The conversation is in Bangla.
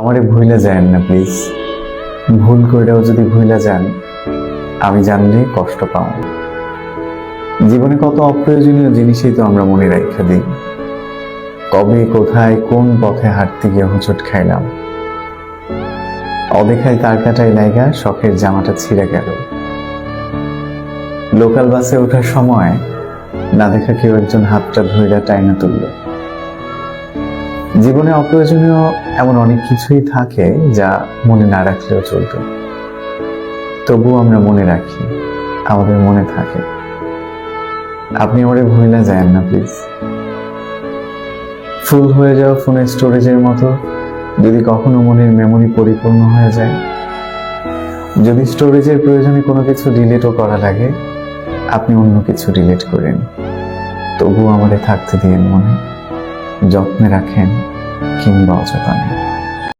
আমারে ভুইলা যায়েন না প্লিজ। ভুল কইরাও যদি ভুইলা যান, আমি জানলে কষ্ট পাও। জীবনে কত অপ্রয়োজনীয় জিনিসই তো আমরা মনে রাখা দিই। কবে কোথায় কোন পথে হাঁটতে গিয়ে হোঁচট খাইলাম, অদেখায় তার কাটায় লাইগা শখের জামাটা ছিঁড়ে গেল। লোকাল বাসে ওঠার সময় না দেখা কেউ একজন হাতটা ধইরা টাইনা তুলল। জীবনে অপ্রয়োজনীয় এমন অনেক কিছুই থাকে যা মনে না রাখলেও চলতো, তবুও আমরা মনে রাখি, আমাদের মনে থাকে। আপনি আমারে ভুইলা যায়েন না প্লিজ। ফুল হয়ে যাওয়া ফোনের স্টোরেজের মতো যদি কখনো মনের মেমোরি পরিপূর্ণ হয়ে যায়, যদি স্টোরেজের প্রয়োজনে কোনো কিছু ডিলিটও করা লাগে, আপনি অন্য কিছু ডিলিট করেন, তবুও আমারে থাকতে দিয়েন মনে, যত্নে রাখেন কিংবা অযত্নে।